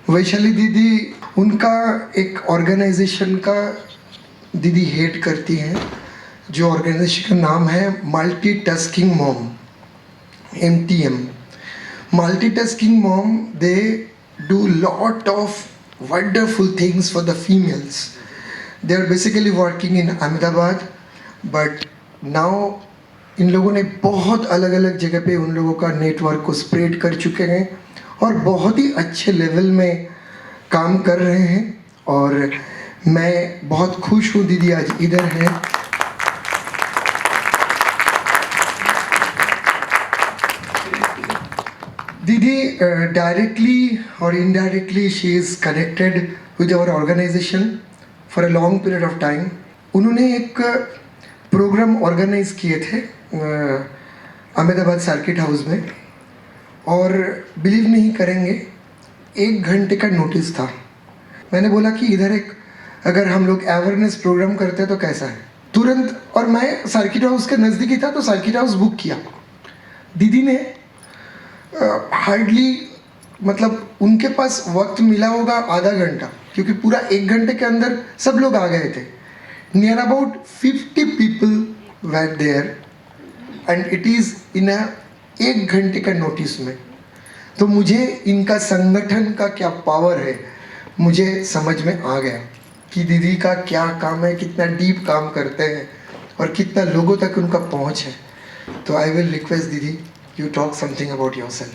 वैशाली दीदी, उनका एक ऑर्गेनाइजेशन का दीदी हेड करती हैं, जो ऑर्गेनाइजेशन का नाम है multitasking mom, MTM. Multitasking mom, they do lot of wonderful things for the females. They are basically working in Ahmedabad, but now इन लोगों ने बहुत अलग अलग जगह पे उन लोगों का नेटवर्क को स्प्रेड कर चुके हैं और बहुत ही अच्छे लेवल में काम कर रहे हैं। और मैं बहुत खुश हूँ दीदी आज इधर हैं। दीदी directly or indirectly she is connected with our organization for a long period of time. उन्होंने एक प्रोग्राम ऑर्गेनाइज किए थे अहमदाबाद सर्किट हाउस में, और बिलीव नहीं करेंगे 1 घंटे का नोटिस था। मैंने बोला कि इधर एक अगर हम लोग अवेयरनेस प्रोग्राम करते हैं तो कैसा है, तुरंत। और मैं सर्किट हाउस के नज़दीक ही था तो सर्किट हाउस बुक किया। दीदी ने हार्डली मतलब उनके पास वक्त मिला होगा आधा घंटा, क्योंकि पूरा 1 घंटे के अंदर सब लोग आ गए थे। Near about 50 people were there and it is in 1 घंटे का नोटिस में। तो मुझे इनका संगठन का क्या पावर है मुझे समझ में आ गया कि दीदी का क्या काम है, कितना डीप काम करते हैं और कितना लोगों तक उनका पहुंच है। तो आई विल रिक्वेस्ट दीदी you talk something about yourself.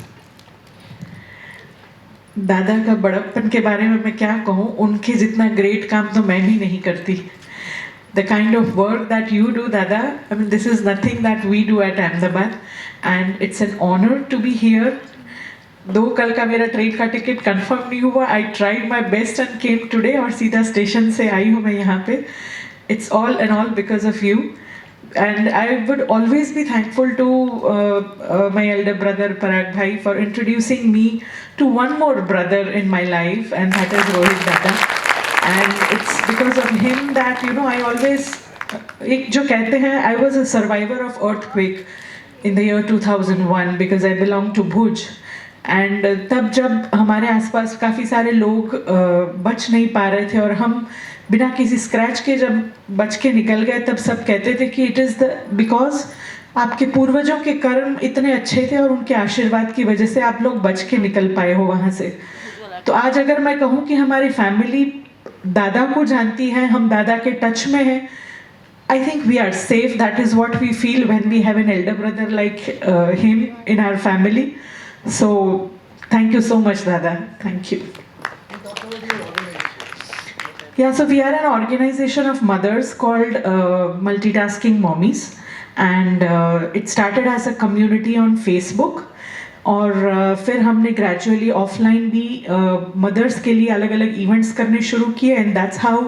दादा का बड़प्पन के बारे में मैं क्या कहूँ, उनके जितना ग्रेट काम तो मैं भी नहीं करती। The kind of work that you do, Dada, I mean, this is nothing that we do at Ahmedabad, and it's an honor to be here. दो कल का मेरा ट्रेन का टिकट कंफर्म नहीं हुआ, I tried my best and came today, और सीधा station से आई हूँ मैं यहाँ पे। It's all and all because of you. And I would always be thankful to my elder brother Parag Bhai for introducing me to one more brother in my life, and that is Rohit Dada. And it's because of him that, you know, I always, एक जो कहते हैं, I was a survivor of earthquake in the year 2001 because I belong to Bhuj. And तब जब हमारे आसपास काफ़ी सारे लोग बच नहीं पा रहे थे और हम बिना किसी स्क्रैच के जब बच के निकल गए, तब सब कहते थे कि इट इज़ द बिकॉज आपके पूर्वजों के कर्म इतने अच्छे थे और उनके आशीर्वाद की वजह से आप लोग बच के निकल पाए हो वहाँ से। तो आज अगर मैं कहूँ कि हमारी फैमिली दादा को जानती है, हम दादा के टच में हैं, I think we are safe. That is what we feel when we have an elder brother like him in our family. So thank you so much, Dada. Thank you. Yeah, so we are an organization of mothers called Multitasking Mommies, and it started as a community on Facebook. और फिर हमने gradually offline भी mother's के लिए अलग अलग events करने शुरू किए, and that's how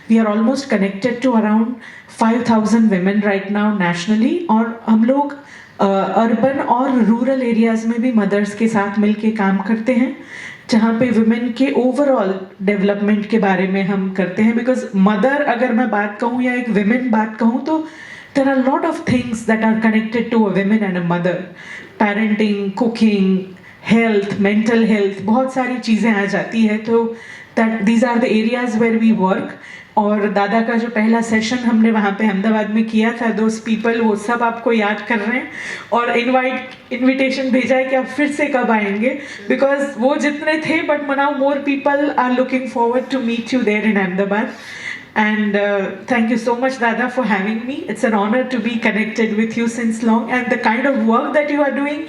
we are almost connected to around 5000 women right now nationally. और हम लोग अर्बन और रूरल एरियाज़ में भी मदर्स के साथ मिलके काम करते हैं, जहाँ पे वुमेन के ओवरऑल डेवलपमेंट के बारे में हम करते हैं। बिकॉज मदर अगर मैं बात कहूँ या एक विमेन बात कहूँ तो there are a lot of things that are connected to a woman and a mother. Parenting, cooking, health, mental health, बहुत सारी चीज़ें आ जाती है। तो that these are the areas where we work. और दादा का जो पहला सेशन हमने वहाँ पे अहमदाबाद में किया था, those people वो सब आपको याद कर रहे हैं और इनविटेशन भेजा है कि आप फिर से कब आएंगे, बिकॉज वो जितने थे but now more people are looking forward to meet you there in Ahmedabad. And thank you so much, Dada, for having me. It's an honor to be connected with you since long, and the kind of work that you are doing,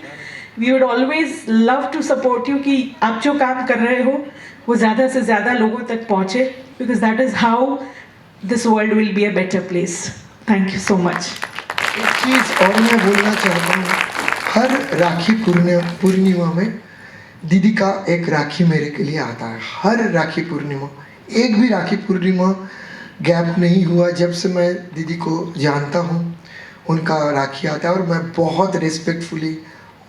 we would always love to support you कि आप जो काम कर रहे हो वो ज़्यादा से ज़्यादा लोगों तक पहुँचे, because that is how this world will be a better place. Thank you so much. एक चीज़ और मैं बोलना चाहता हूँ, हर राखी पूर्णिमा में दीदी का एक राखी मेरे के लिए आता है। हर राखी पूर्णिमा, एक भी राखी पूर्णिमा गैप नहीं हुआ जब से मैं दीदी को जानता हूँ, उनका राखी आता है और मैं बहुत रिस्पेक्टफुली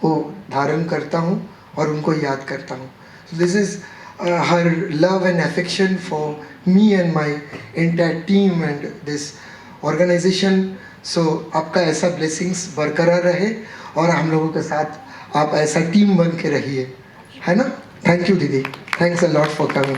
वो धारण करता हूँ और उनको याद करता हूँ। This is her love and affection for me and my entire team and this organisation. So आपका ऐसा ब्लेसिंग्स बरकरार रहे और हम लोगों के साथ आप ऐसा टीम बन के रहिए। है ना? थैंक यू दीदी, thanks a lot for coming.